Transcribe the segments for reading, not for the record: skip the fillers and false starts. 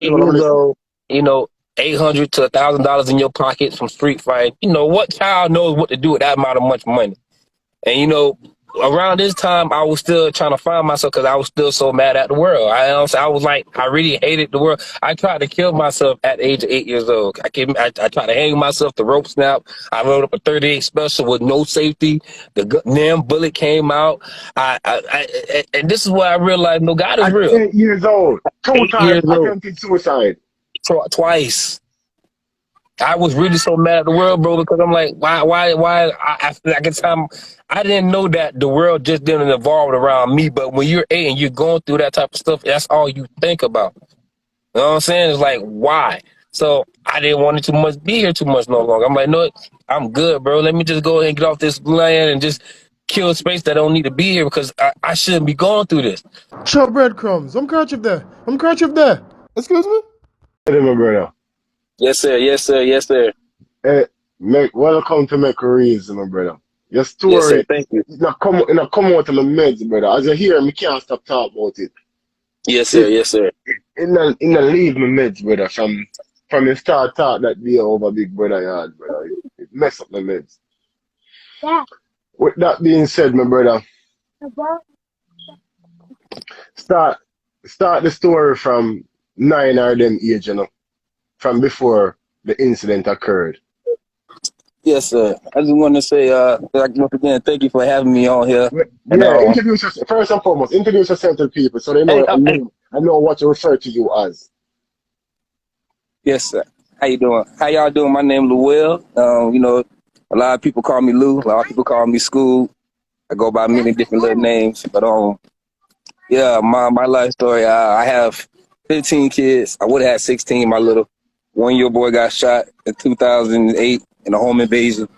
8 years listening. old, you know, $800 to $1,000 in your pocket from street fight. You know, what child knows what to do with that amount of much money? And you know, around this time, I was still trying to find myself because I was still so mad at the world. I was like, I really hated the world. I tried to kill myself at the age of 8 years old. I tried to hang myself. The rope snapped. I rode up a 38 special with no safety. The damn bullet came out. And this is where I realized, no, God is At real. 8 years old, two 8 years times old, attempted suicide. twice. I was really so mad at the world, bro, because I'm like, why? After that time, I didn't know that the world just didn't evolve around me. But when you're 8 and you're going through that type of stuff, that's all you think about. You know what I'm saying? It's like, why? So I didn't want to too much be here too much no longer. I'm like, no, I'm good, bro. Let me just go ahead and get off this land and just kill space that don't need to be here because I shouldn't be going through this. Chop breadcrumbs. I'm Kerchief there. I'm Kerchief there. Excuse me? Hey, my brother. Yes, sir. Yes, sir. Yes, sir. Hey, welcome to make reason, my brother. Your Yes, sir. story, Thank you. it not come out of my meds, brother. As you hear, me can't stop talking about it. Yes, sir. It Yes, sir. it not leave my meds, brother. From the start talk that day over big brother yard, brother. It mess up my meds. With that being said, my brother, start start the story from 9 or 10 age, from before the incident occurred. Yes, sir. I just want to say, like, once again, thank you for having me on here. And Yeah, introduce yourself first and foremost. Introduce yourself to the people so they hey, know I know what to refer to you as. yes, sir. How you doing? How y'all doing? My name Luell. You know, a lot of people call me Lou. A lot of people call me School. I go by many different little names, but yeah, my life story. I have 15 kids. I would have had 16. My little 1 year boy got shot in 2008 in a home invasion.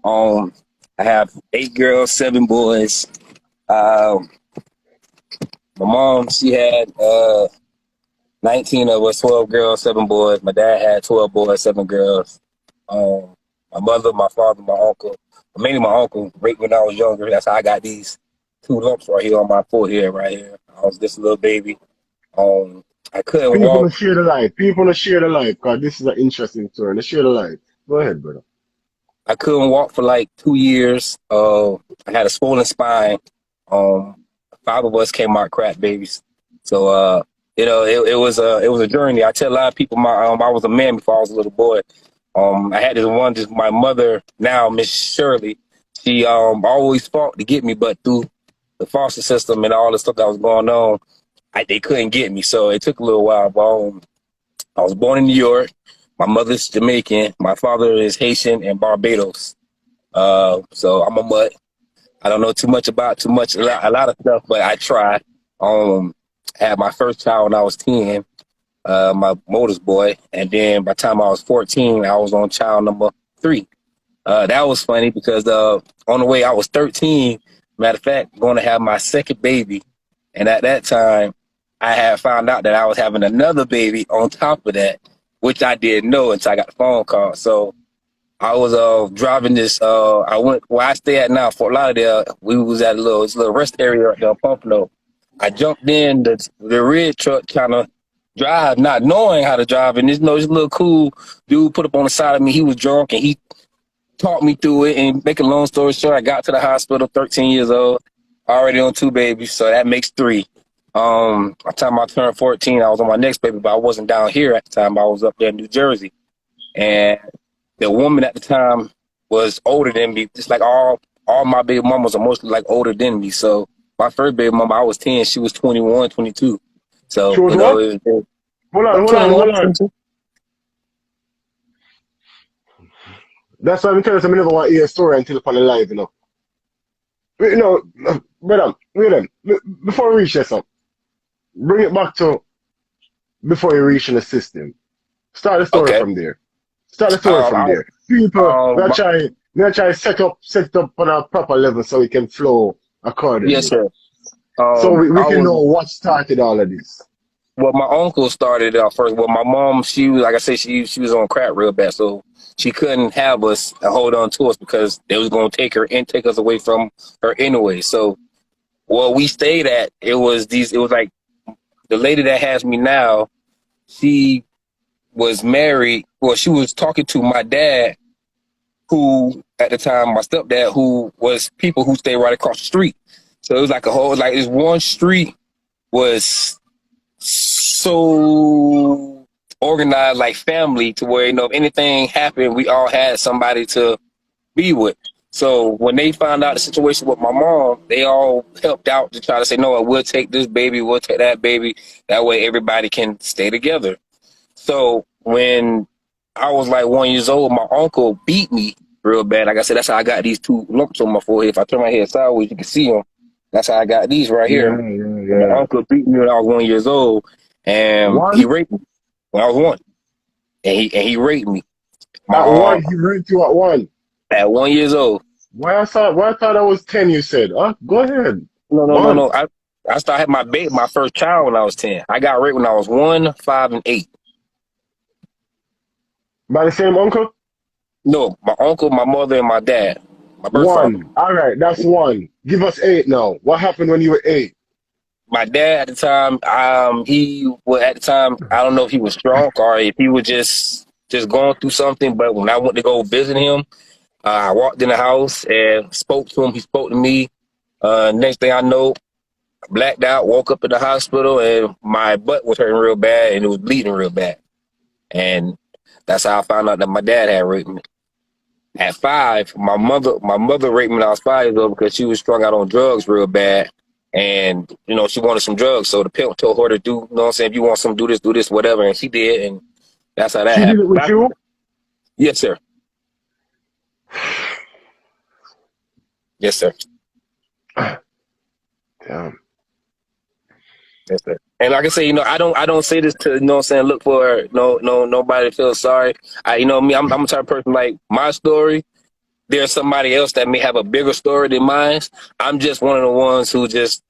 Um, I have 8 girls, 7 boys. Um, my mom, she had 19 of us, 12 girls, 7 boys. My dad had 12 boys, 7 girls. Um, my mother, my father, my uncle, mainly my uncle, right when I was younger. That's how I got these 2 lumps right here on my forehead right here. I was just a little baby. Um, I couldn't People to walk. share the life. People to share the life, because this is an interesting story. Let's share the life. Go ahead, brother. I couldn't walk for like 2 years. I had a swollen spine. Um, 5 of us came out crap babies. So, you know, it was a journey. I tell a lot of people I was a man before I was a little boy. I had this one, just my mother now, Miss Shirley. She always fought to get me, but through the foster system and all the stuff that was going on, they couldn't get me. So it took a little while. But I was born in New York. My mother's Jamaican. My father is Haitian and Barbados. So I'm a mutt. I don't know too much about a lot of stuff, but I try. I had my first child when I was 10, my oldest boy, and then by the time I was 14, I was on child number 3. That was funny because on the way I was 13, matter of fact, going to have my second baby, and at that time, I had found out that I was having another baby on top of that, which I didn't know until I got the phone call. So I was driving this. I went where I stay at now, Fort Lauderdale. We was at this little rest area right there, Pompano. I jumped in the red truck trying to drive, not knowing how to drive, and this little cool dude put up on the side of me. He was drunk and he talked me through it. And make a long story short, I got to the hospital, 13 years old, already on 2 babies, so that makes 3. By the time I turned 14, I was on my next baby, but I wasn't down here at the time. I was up there in New Jersey, and the woman at the time was older than me. Just like all my baby mamas are mostly like older than me. So my first baby mama, I was 10, she was 21, 22. She So, was you know, what? it was Hold on, about hold on, 21, hold on. 22. That's why I'm telling you, I never want to hear a story until upon the live. You know, brother, wait a minute. Before we reach this up, bring it back to before you reach in the system. Start the story Okay. from there. Start the story Um, from I, there. People, um, my, we are trying to set it up on a proper level so we can flow yes, accordingly. sir. So we I can know was, what started all of this. well, my uncle started it out first. Well, my mom, she was, like I said, she was on crack real bad. So she couldn't have us and hold on to us because they was going to take her and take us away from her anyway. So, well, we stayed at, it was like the lady that has me now. she was married, well, she was talking to my dad, who at the time, my stepdad, who was people who stayed right across the street. So it was like a whole, like this one street was so organized, like family, to where, you know, if anything happened, we all had somebody to be with. So when they found out the situation with my mom, they all helped out to try to say, no, we'll take this baby, we'll take that baby. That way everybody can stay together. So when I was like 1 year old, my uncle beat me real bad. Like I said, that's how I got these two lumps on my forehead. If I turn my head sideways, you can see them. That's how I got these right Yeah, here. yeah, And my yeah. uncle beat me when I was 1 year old, and he One raped me when I was one, and he raped me. My at one, he raped you at one. at 1 year old. Why I thought I was 10, you said. Go ahead. No, no, no, One. no. I started my first child when I was 10. I got raped when I was 1, 5, and 8. By the same uncle? No, my uncle, my mother, and my dad, my birth father. One. All right, that's one. Give us eight now. What happened when you were eight? My dad at the time, he was at the time. I don't know if he was drunk or if he was just going through something. But when I went to go visit him, I walked in the house and spoke to him. He spoke to me. Next thing I know, I blacked out, woke up in the hospital, and my butt was hurting real bad and it was bleeding real bad. And that's how I found out that my dad had raped me. At 5, my mother raped me when I was 5 years old because she was strung out on drugs real bad. And, you know, she wanted some drugs. So the pimp told her to do, you know what I'm saying, if you want some, do this, whatever. And she did. And that's how that She did it happened. with you? Yes, sir. Yes, sir. Damn. Yes, sir. And like I say, you know, I don't say this to, you know what I'm saying, look for nobody to feel sorry. You know me, I'm the type of person, like, my story, there's somebody else that may have a bigger story than mine. I'm just one of the ones who just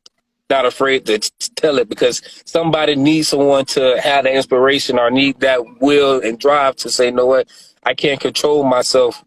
not afraid to tell it, because somebody needs someone to have the inspiration or need that will and drive to say, you know what, I can't control myself,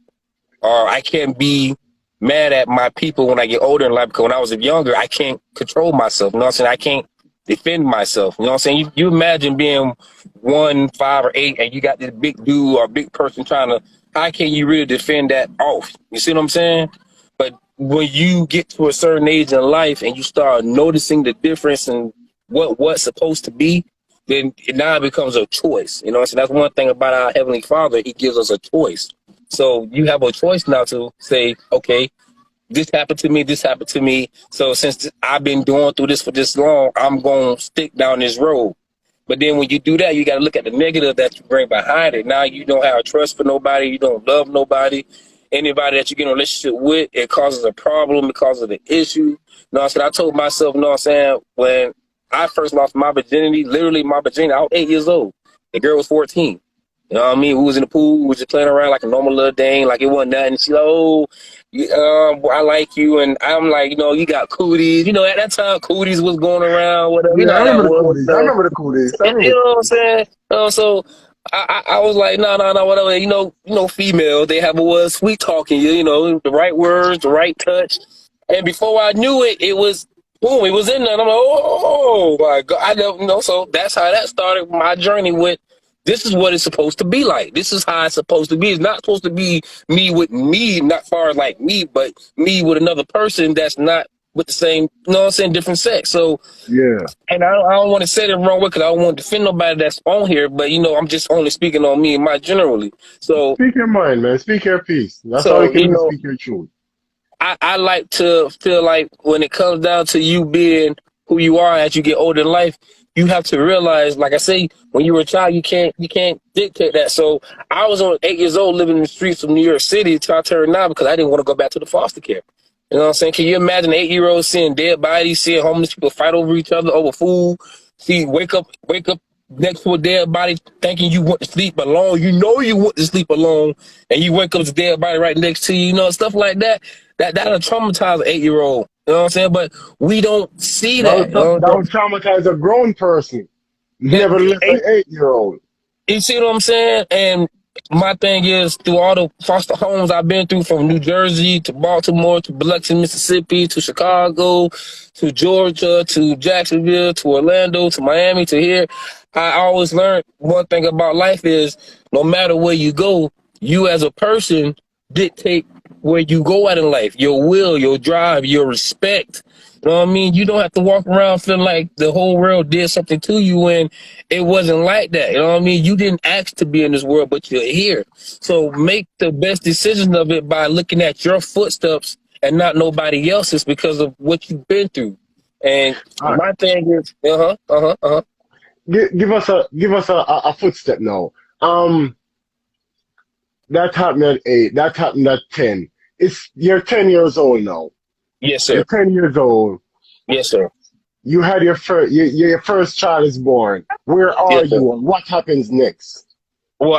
or I can't be mad at my people when I get older in life, because when I was younger, I can't control myself. You know what I'm saying? I can't defend myself. You know what I'm saying? You imagine being 1, 5, or 8, and you got this big dude or big person trying to, how can you really defend that off? You see what I'm saying? But when you get to a certain age in life and you start noticing the difference in what's supposed to be, then it now becomes a choice. You know what I'm saying? That's one thing about our Heavenly Father. He gives us a choice. So you have a choice now to say, okay, this happened to me, this happened to me. So since I've been going through this for this long, I'm going to stick down this road. But then when you do that, you got to look at the negative that you bring behind it. Now you don't have trust for nobody. You don't love nobody. Anybody that you get in a relationship with, it causes a problem because of the issue. You know what I'm saying? I told myself, you know what I'm saying, when I first lost my virginity, literally my virginity, I was 8 years old. The girl was 14. You know what I mean? We was in the pool, we was just playing around like a normal little thing, like it wasn't nothing. She like, oh, I like you, and I'm like, you know, you got cooties. You know, at that time, cooties was going around, whatever. You Yeah, know I how that remember the was. coolies. I So, remember the coolies. I you remember the know what I'm coolies. saying? So I was like, no, no, no, whatever. Female, they have a word of sweet talking. You know, the right words, the right touch, and before I knew it, it was boom, it was in there. And I'm like, oh my god, I don't know. So that's how that started my journey with. This is what it's supposed to be like. This is how it's supposed to be. It's not supposed to be me with me, not far as like me, but me with another person that's not with the same, you know what I'm saying, different sex. So, Yeah. and I don't want to say it the wrong way because I don't want to defend nobody that's on here, but you know, I'm just only speaking on me and my generally. So, Speak your mind, man. Speak your piece. That's all you so can you do is know, speak your truth. I like to feel like when it comes down to you being who you are as you get older in life, you have to realize, like I say, when you were a child, you can't dictate that. So I was on 8 years old living in the streets of New York City until I turned 9 because I didn't want to go back to the foster care. You know what I'm saying? Can you imagine an 8 year old seeing dead bodies, seeing homeless people fight over each other over food? See, wake up next to a dead body thinking you want to sleep alone. You know you want to sleep alone, and you wake up to a dead body right next to you. You know, stuff like that. That'll traumatize an 8 year old. You know what I'm saying? But we don't see That would, that. You know what that I'm would traumatize a grown person, saying? never less an 8 year old. You see what I'm saying? And my thing is, through all the foster homes I've been through, from New Jersey to Baltimore to Biloxi, Mississippi to Chicago to Georgia to Jacksonville to Orlando to Miami to here, I always learned one thing about life is no matter where you go, you as a person dictate where you go at in life. Your will, your drive, your respect. You know what I mean? You don't have to walk around feeling like the whole world did something to you when it wasn't like that. You know what I mean? You didn't ask to be in this world, but you're here. So make the best decisions of it by looking at your footsteps and not nobody else's because of what you've been through. And All right. my thing is, Give us a footstep now. Um, that happened at 8. That happened at 10. You're 10 years old now. yes, You're sir. 10 years old. Yes, sir. You had your first child is born. Where are Yes, sir. you and what happens next? Well,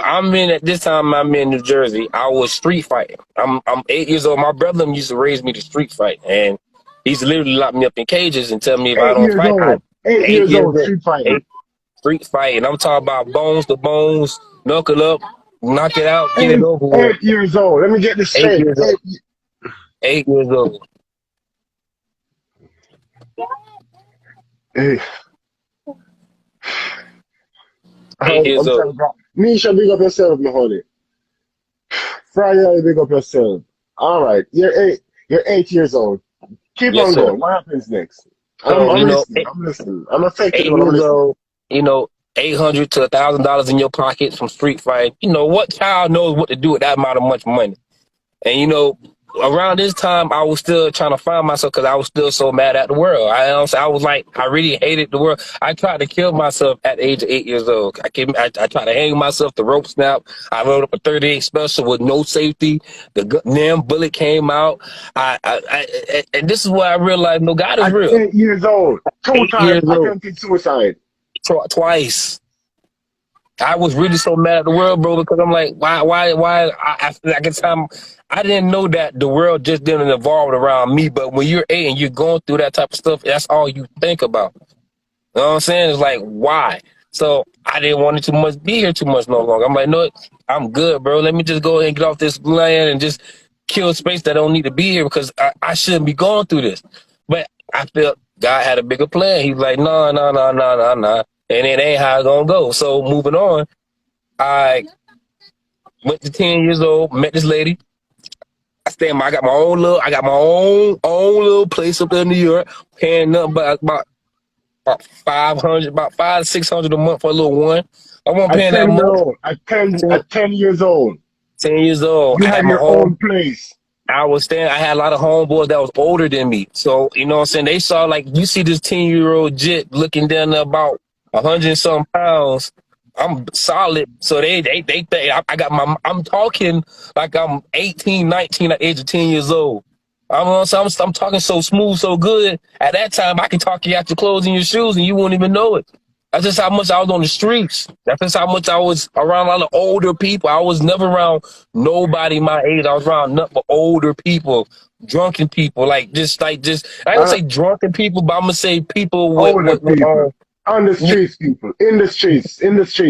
at this time I'm in New Jersey. I was street fighting. I'm 8 years old. My brother used to raise me to street fight, and he's literally locked me up in cages and tell me if I Eight don't years fight, I old. Eight eight years years old, old, street fighting. eight street fighting. I'm talking about bones to bones, knuckle up, knock it out, get it Eight, over with. 8 years old. Let me get this Eight straight. years old. 8 years old. Hey, 8 years I'm old. telling you, Misha, big up yourself, my honey. Friday, big up yourself. All right, You're 8 years old. Keep Yes, on sir. going. What happens next? I'm, So I'm listening. I'm listening. I'm affected, eight but I'm years listening. old, 800 to $1,000 in your pocket from street fight. What child knows what to do with that amount of much money? And around this time, I was still trying to find myself because I was still so mad at the world. I was like, I really hated the world. I tried to kill myself at the age of 8 years old. I tried to hang myself. The rope snapped. I rode up a 38 special with no safety. The damn bullet came out. And this is where I realized, no, God is At real. 8 years old, two 8 years times old, attempted suicide. twice. I was really so mad at the world, bro, because I'm like, why? I guess I didn't know that the world just didn't evolve around me. But when you're 8 and you're going through that type of stuff, that's all you think about. You know what I'm saying? It's like, why? So I didn't want to too much be here too much no longer. I'm like, no, I'm good, bro. Let me just go ahead and get off this land and just kill space that don't need to be here because I shouldn't be going through this. But I felt God had a bigger plan. He's like, no, no, no, no, no, no. And it ain't how it's gonna go. So moving on, I went to 10 years old, met this lady. I got my own little place up there in New York, paying nothing but about 500, about 500 to 600 a month for a little one. I wasn't At paying that 10 year much. old, at 10, 10, at 10 years old, 10 years old. you I had had my your home. own place. I had a lot of homeboys that was older than me. So, you know what I'm saying? They saw like you see this 10-year-old jit looking down to about 100 and some pounds. I'm solid. So they think I'm talking like I'm 18, 19 at the age of 10 years old. I'm talking so smooth, so good. At that time, I could talk you out your clothes and your shoes and you won't even know it. That's just how much I was on the streets. That's just how much I was around a lot of older people. I was never around nobody my age. I was around nothing but older people, drunken people, I ain't gonna Uh, say drunken people, but I'm gonna say people Older with people. On the yeah, streets, people. In the streets,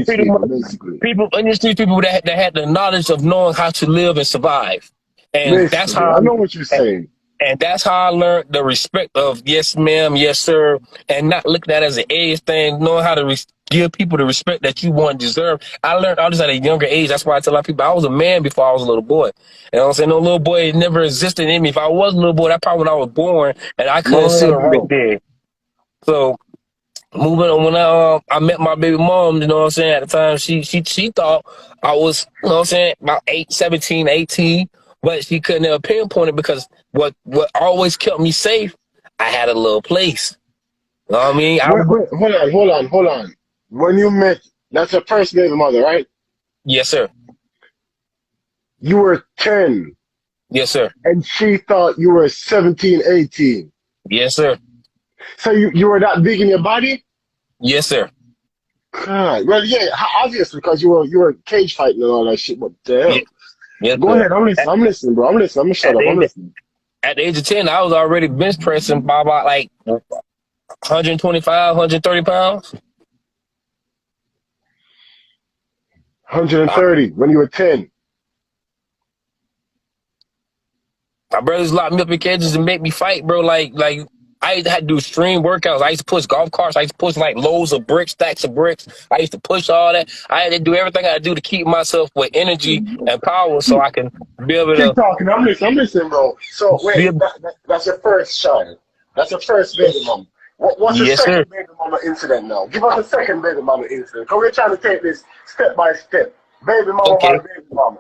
pretty people, much basically. people in the streets, people that had the knowledge of knowing how to live and survive, and that's Basically. I how. know what you're saying. And that's how I learned the respect of yes, ma'am, yes, sir, and not looking at it as an age thing, knowing how to give people the respect that you want and deserve. I learned all this at a younger age. That's why I tell a lot of people I was a man before I was a little boy. You know what I'm saying? No little boy never existed in me. If I was a little boy, that probably when I was born and I couldn't Man, sit big right up. there. So moving on, when I met my baby mom, you know what I'm saying, at the time she thought I was, you know what I'm saying, about 17, 18, but she couldn't ever pinpoint it because what always kept me safe, I had a little place. You know what I mean? I Wait, would, wait, hold on. When you met, that's your first baby mother, right? yes, sir. You were 10, Yes, sir. and she thought you were 17, 18. Yes, sir. So you were that big in your body? Yes, sir. God. Well, yeah, obviously, because you were cage fighting and all that shit. What the Yeah, hell? yes, Go sir. ahead. I'm listening. I'm listening, bro. I'm listening. I'm gonna shut At up. the I'm age of, listening. at the age of 10, I was already bench pressing by about like 125, 130 pounds. 130 when you were 10. My brothers locked me up in cages and make me fight, bro. Like I used to have to do extreme workouts. I used to push golf carts. I used to push like loads of bricks, stacks of bricks. I used to push all that. I had to do everything I had to do to keep myself with energy and power so Keep, I can be able keep to talking. I'm listening, bro. So be wait, able, that's your first child. That's your first baby mom. What's the yes, sir. second baby mama incident now? Give us the second baby mama incident. Because we're trying to take this step by step. Baby mama by Okay. baby mama.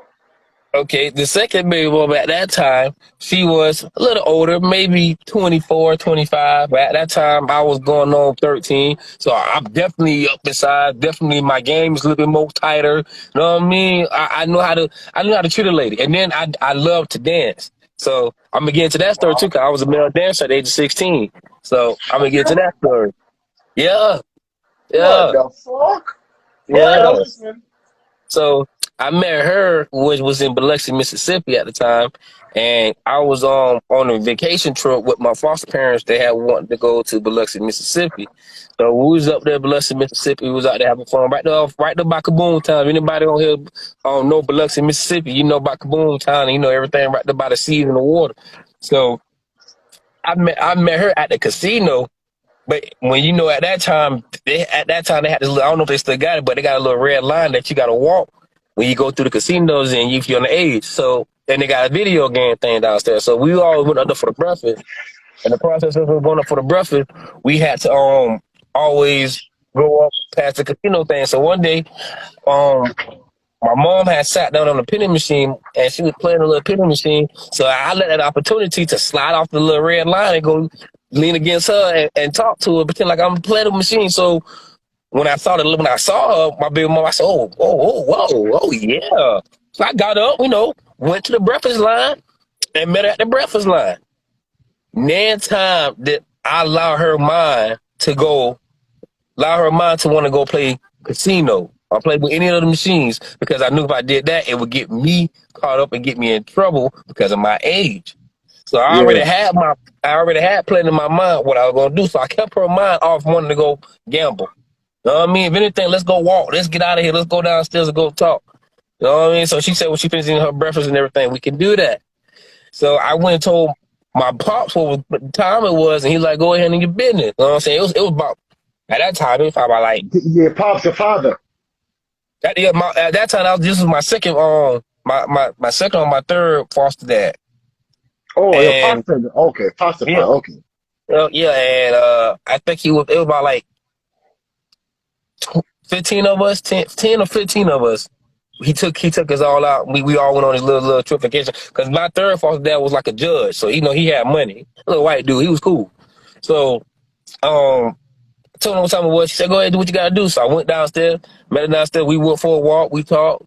Okay, the second baby mama at that time, she was a little older, maybe 24, 25. But at that time, I was going on 13. So I'm definitely up in size. Definitely my game is a little bit more tighter. You know what I mean? I know how to treat a lady. And then I love to dance. So I'm going to get into that story too, because I was a male dancer at the age of 16. So I'm going to get into that story. Yeah, What yeah, the fuck? Go ahead, I'm yeah. listening. So I met her, which was in Biloxi, Mississippi at the time, and I was on a vacation trip with my foster parents. They had wanted to go to Biloxi, Mississippi. So we was up there, Biloxi, Mississippi. We was out there having fun. Right there by Kaboom Town. If anybody on here know Biloxi, Mississippi, you know about Kaboom Town, and you know everything right there by the seas and the water. So I met her at the casino. But when you know at that time they had this little, I don't know if they still got it, but they got a little red line that you got to walk when you go through the casinos and if you're underage. So and they got a video game thing downstairs. So we all went up there for the breakfast. And the process of going up for the breakfast, we had to always go up past the casino thing. So one day, um my mom had sat down on the penny machine and she was playing a little penny machine. So I let that opportunity to slide off the little red line and go lean against her and talk to her, pretend like I'm playing the machine. So when I saw her, my baby mom, I said, oh, yeah. So I got up, went to the breakfast line and met her at the breakfast line. Nan time that I allow her mind to want to go play casino or play with any of the machines because I knew if I did that, it would get me caught up and get me in trouble because of my age. So Yeah. I already had planned in my mind what I was gonna do. So I kept her mind off wanting to go gamble. You know what I mean? If anything, let's go walk. Let's get out of here. Let's go downstairs and go talk. You know what I mean? So she said when she finished eating her breakfast and everything, we can do that. So I went and told my pops what time it was, and he like, go ahead and your business. You know what I'm saying? It was about at that time, it was probably about like Yeah, Pop's the father. at that time, this was my second my second or my third foster dad, Oh, your and pastor. Okay, pastor yeah, father. Okay. yeah, and I think it was about like 15 of us, 10 or 15 of us. He took us all out. We all went on his little trip vacation because my third foster dad was like a judge, so he had money. Little white dude, he was cool. So told her what time it was. She said, go ahead, do what you gotta do. So I went downstairs, met her downstairs. We went for a walk. We talked,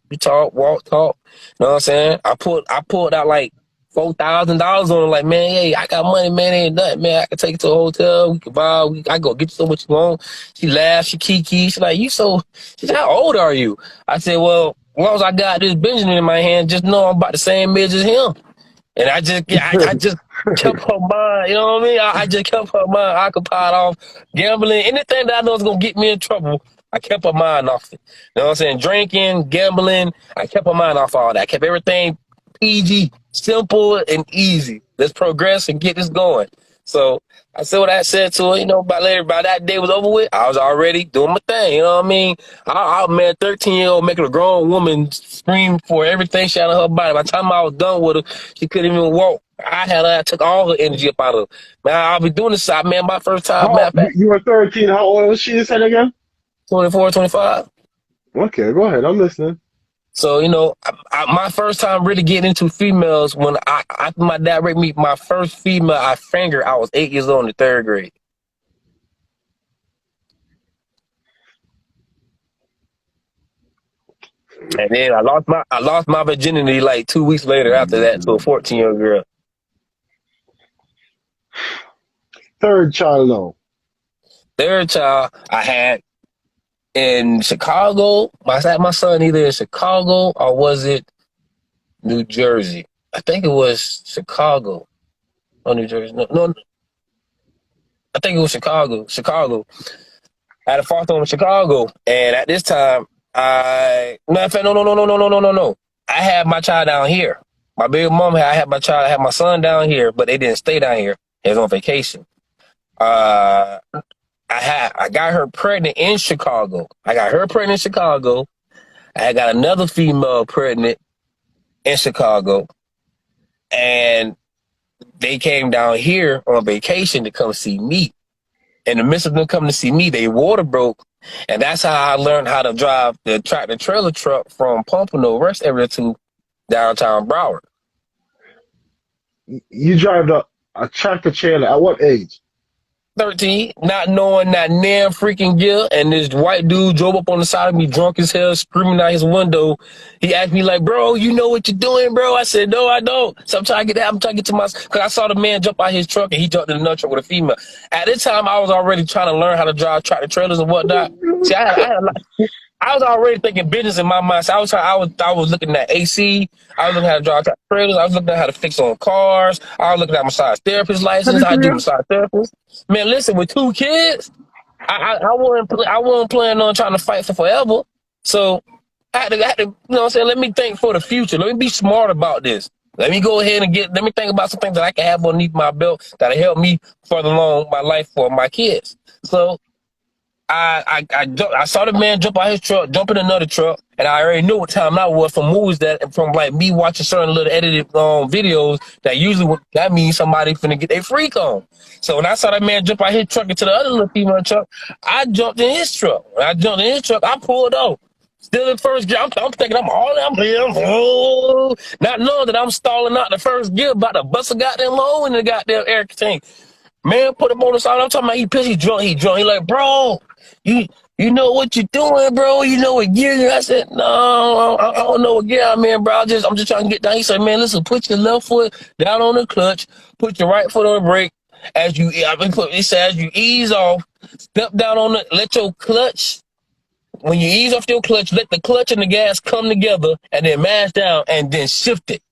walk, talk. You know what I'm saying? I pulled out like $4,000 on her. Like, man, hey, I got money, man. Ain't nothing, man. I can take you to a hotel. We can buy. I go get you so much you want. She laughed. She kiki. She's like, She said, how old are you? I said, well, as long as I got this Benjamin in my hand, just know I'm about the same age as him. And I just kept her mind, you know what I mean? I just kept her mind occupied off gambling. Anything that I know is gonna get me in trouble, I kept her mind off it. You know what I'm saying? Drinking, gambling, I kept her mind off all that. I kept everything PG, simple and easy. Let's progress and get this going. So I said what I said to her, by that day was over with, I was already doing my thing, you know what I mean? Man, 13-year-old making a grown woman scream for everything she had on her body. By the time I was done with her, she couldn't even walk. I took all her energy up out of her. Man, I'll be doing this side, man, my first time, matter How of fact, you were 13? How old was she? You said again? 24, 25. Okay, go ahead. I'm listening. So, my first time really getting into females when after my dad raped me, my first female I fingered, I was 8 years old in the third grade. And then I lost my virginity like 2 weeks later after that to a 14-year-old girl. Third child now. Third child I had in Chicago. I had my son either in Chicago or was it New Jersey? I think it was Chicago. Oh, New Jersey. No, I think it was Chicago. Chicago. I had a foster home in Chicago, and at this time, matter of fact, no. I had my child down here. My baby mom I had my son down here, but they didn't stay down here. They was on vacation. Uh, I got her pregnant in Chicago. I got her pregnant in Chicago. I got another female pregnant in Chicago, and they came down here on vacation to come see me. In the midst of them coming to see me, they water broke, and that's how I learned how to drive the tractor trailer truck from Pompano Rest Area to downtown Broward. You drive a tractor trailer at what age? 13, not knowing that damn freaking gear, and this white dude drove up on the side of me drunk as hell, screaming out his window. He asked me like, bro, you know what you're doing, bro? I said, no, I don't. So I'm trying to get that. I'm trying to get to my, because I saw the man jump out his truck and he jumped in another truck with a female. At this time, I was already trying to learn how to drive tractor trailers and whatnot. See, I was already thinking business in my mind. So I was looking at AC. I was looking at how to drive tractor trailers. I was looking at how to fix on cars. I was looking at massage therapist license. How to do Everything. massage therapist. Man, listen, with 2 kids, I wasn't planning on trying to fight for forever. So I had to, you know what I'm saying? Let me think for the future. Let me be smart about this. Let me go ahead and let me think about some things that I can have underneath my belt that'll help me further along my life for my kids. So I saw the man jump out his truck, jump in another truck, and I already knew what time that was from movies that from like me watching certain little edited videos that usually that means somebody finna get their freak on. So when I saw that man jump out his truck into the other little female truck, I jumped in his truck. When I jumped in his truck, I pulled off. Still in first gear. I'm thinking I'm here, not knowing that I'm stalling out the first gear, about to bust a goddamn hole in the goddamn air tank. Man, put him on the side. I'm talking about he pissed, he drunk, he drunk. He like, bro, you you know what you're doing, bro. You know what gear. I said, no, I don't know what gear I'm in, bro. I'm just trying to get down. He said, man, listen, put your left foot down on the clutch, put your right foot on the brake. He said, as you ease off, step down on the, let your clutch, when you ease off your clutch, let the clutch and the gas come together and then mash down and then shift it.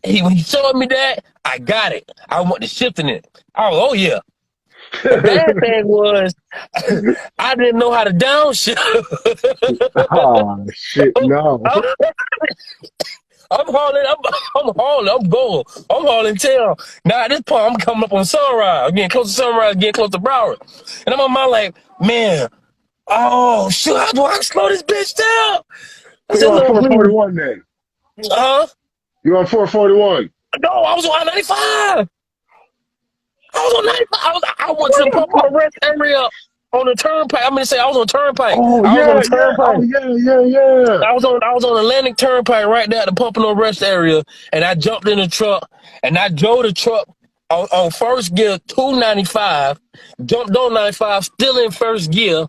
When he showed me that, I got it. I want the shifting it. I was, oh yeah. The bad thing was I didn't know how to downshift. Oh shit, no. I'm, I'm hauling, I'm going. I'm hauling tail. Now at this point, I'm coming up on Sunrise. I'm getting close to Sunrise, getting close to Broward. And I'm on my like, man, oh shoot, how do I slow this bitch down? I So you said, on Lord, please. 441 then? Huh? You on 441? No, I was on 95. I was on 95. I went to What the the Pompano fuck? Rest area on the turnpike. I'm gonna say I was on turnpike. Oh I was on yeah, the yeah. Oh turnpike. yeah, yeah, yeah. I was on Atlantic Turnpike right there at the Pompano Rest area, and I jumped in the truck and I drove the truck on first gear 295, jumped on 95, still in first gear,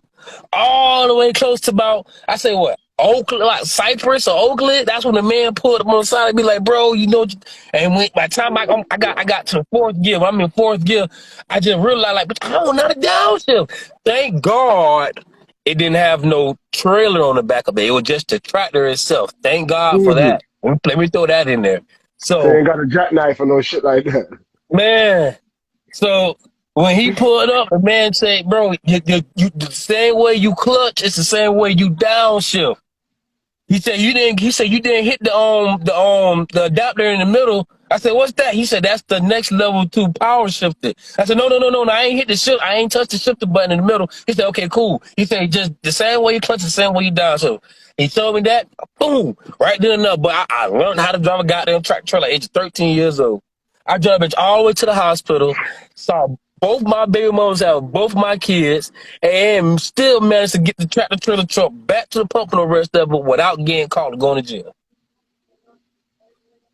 all the way close to about I say what Oakland, like Cypress or Oakland. That's when the man pulled up on the side and be like, "Bro, you know." And when by the time I got to the fourth gear, when I'm in fourth gear, I just realized like, but I don't know how to downshift. Thank God it didn't have no trailer on the back of it. It was just the tractor itself. Thank God for Mm-hmm. that. Let me throw that in there. So you So ain't got a jackknife or no shit like that. man, so when he pulled up, the man said, "Bro, the same way you clutch, it's the same way you downshift." He said you didn't. He said you didn't hit the adapter in the middle. I said, "What's that?" He said, "That's the next level two power shifter." I said, "No. I ain't hit the shift. I ain't touched the shifter button in the middle." He said, "Okay, cool." He said, "Just the same way you clutch, the same way you down." So he told me that. Boom, right then and there. But I learned how to drive a goddamn tractor trailer at age of 13 years old. I drove it all the way to the hospital. Saw both my baby moms have both my kids, and still managed to get the tractor trailer truck back to the Pompano Rest of it without getting caught and going to jail.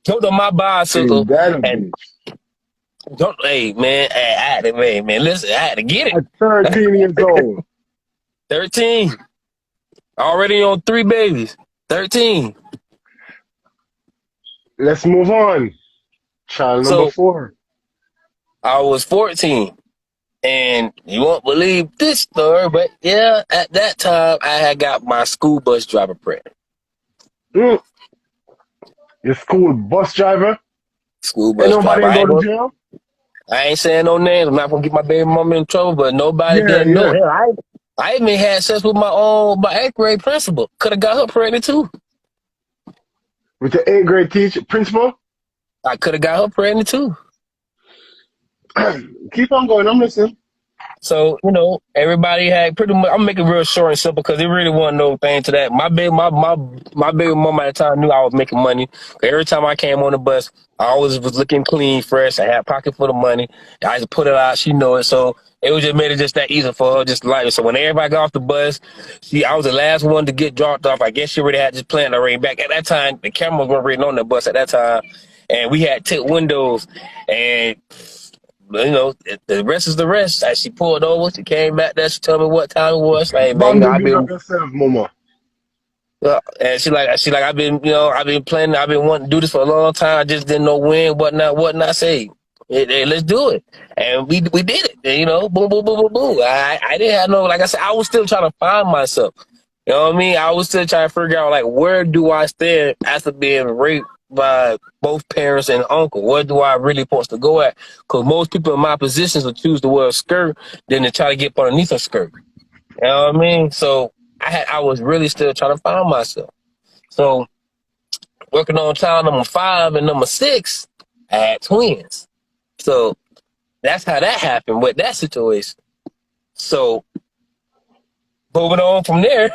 Jumped on my bicycle Ain't that a and bitch? jumped. Hey man, I had to, man, listen, I had to get it. At 13 years old. 13, already on 3 babies. 13. Let's move on. Child number So 4. I was 14. And you won't believe this story, but yeah, at that time I had got my school bus driver pregnant. Mm. Your school bus driver? School Ain't bus nobody driver. ain't go to jail? I ain't saying no names. I'm not gonna get my baby mama in trouble, but nobody Yeah, didn't know. yeah. Hell, I even had sex with my 8th grade principal. Could have got her pregnant too. With the 8th grade teacher, principal? I could have got her pregnant too. Keep on going. I'm listening. So, everybody had pretty much. I'm making it real short and simple because it really wasn't no thing to that. My baby mama at the time knew I was making money. Every time I came on the bus, I always was looking clean, fresh. I had a pocket full of money. I just put it out. She know it. So it was just made it just that easy for her, just like so. When everybody got off the bus, I was the last one to get dropped off. I guess she already had this plan already back at that time. The cameras weren't written on the bus at that time, and we had tint windows and the rest is the rest. As she pulled over, she came back there. She told me what time it was. Like, man, Bambi, I've big up been, yourself, mama. and she like, I've been planning, I've been wanting to do this for a long time. I just didn't know when, whatnot. I say, hey, let's do it, and we did it. And, boom, boom, boom, boom, boom. I didn't have no, like I said, I was still trying to find myself. You know what I mean? I was still trying to figure out like where do I stand after being raped by both parents and uncle. Where do I really supposed to go at? Because most people in my positions will choose to wear a skirt than to try to get underneath a skirt. You know what I mean? So I was really still trying to find myself. So working on child number 5 and number 6, I had twins. So that's how that happened with that situation. So moving on from there,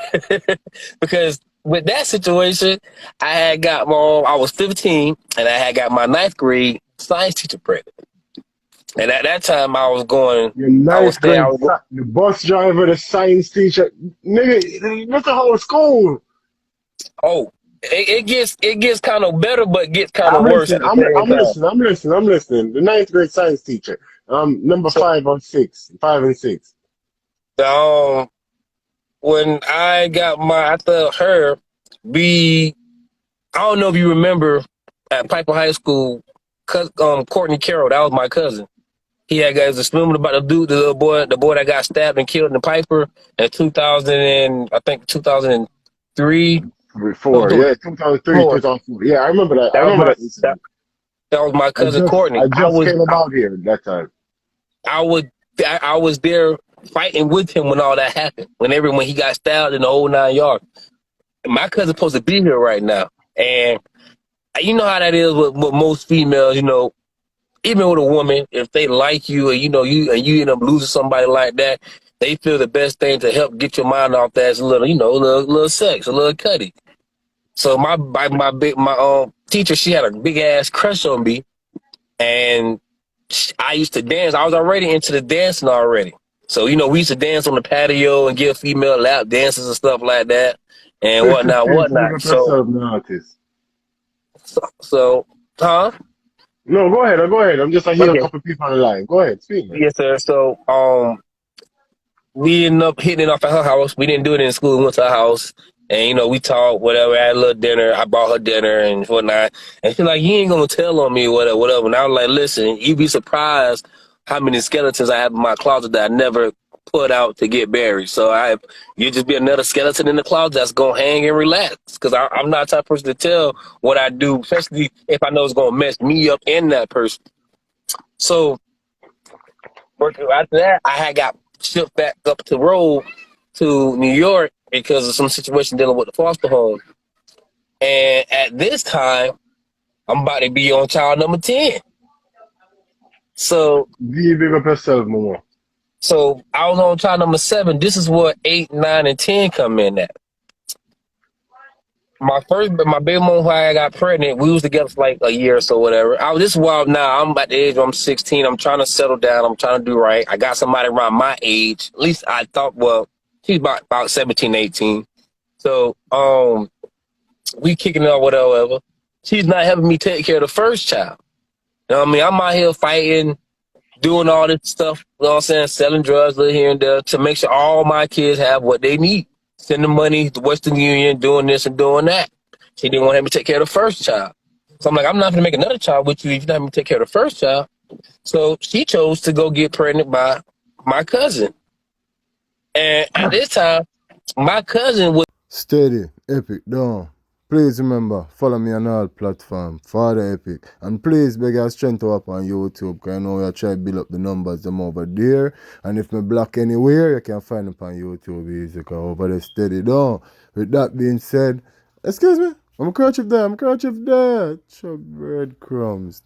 because with that situation, I was 15 and I had got my ninth grade science teacher pregnant. And at that time, Your I was ninth saying, grade, the bus driver, the science teacher. Nigga, that's the whole school. oh, it gets kind of better, but gets kind of I'm worse listening. at the same I'm time. listening. I'm listening. I'm listening. The ninth grade science teacher. Number So, 5 and 6. um, when I got after her, we, I don't know if you remember at Piper High School, Courtney Carroll, that was my cousin. He had guys swimming about the boy that got stabbed and killed in the Piper in 2000 and I think 2003, Four. Yeah, 2003, 4. 2004. Yeah, I remember that. I That was remember my that that, incident. that was my I cousin just Courtney. I just came about here at that time. I was I was there fighting with him when all that happened. When he got stabbed in the whole 9 yards. My cousin's supposed to be here right now, and you know how that is with most females. Even with a woman, if they like you and you end up losing somebody like that, they feel the best thing to help get your mind off that is a little, little sex, a little cutty. So my teacher, she had a big ass crush on me, and I used to dance. I was already into the dancing already. So we used to dance on the patio and give female lap dances and stuff like that, and 50 whatnot, Cent, big whatnot. up So, yourself, the artist. so, huh? No, go ahead. Go ahead. I'm just I hear a Okay, couple people on the line. Go ahead, speak, man. yes, sir. So, we ended up hitting it off at her house. We didn't do it in school. We went to her house, and we talked, whatever. Had a little dinner. I bought her dinner and whatnot. And she's like, "You ain't gonna tell on me, whatever, whatever." And I was like, "Listen, you'd be surprised how many skeletons I have in my closet that I never put out to get buried. So you just be another skeleton in the closet that's gonna hang and relax. Because I'm not the type of person to tell what I do, especially if I know it's gonna mess me up and that person. So after that, I had got shipped back up the road to New York because of some situation dealing with the foster home. And at this time, I'm about to be on child number 10. So Be big up yourself, mama. so I was on child number 7. This is what 8, 9, and 10 come in at. My baby mom who I got pregnant, we was together for like a year or so, whatever. This is wild now. I'm at the age where I'm 16. I'm trying to settle down. I'm trying to do right. I got somebody around my age. At least I thought, well, she's about 17, 18. So, we kicking it up, whatever. She's not helping me take care of the first child. You know what I mean? I'm out here fighting, doing all this stuff, you know what I'm saying, selling drugs little here and there to make sure all my kids have what they need. Sending money to Western Union, doing this and doing that. She didn't want to have me take care of the first child. So I'm like, I'm not going to make another child with you if you're not going to take care of the first child. So she chose to go get pregnant by my cousin. And at this time, my cousin was Steady, Epic, down. Please remember, follow me on all platforms, Father Epic. And please beg your strength up on YouTube, because I know you're trying to build up the numbers them over there. And if me block anywhere, you can find it on YouTube easy, because over there steady down. With that being said, excuse me, I'm a crutch of that, Chug breadcrumbs.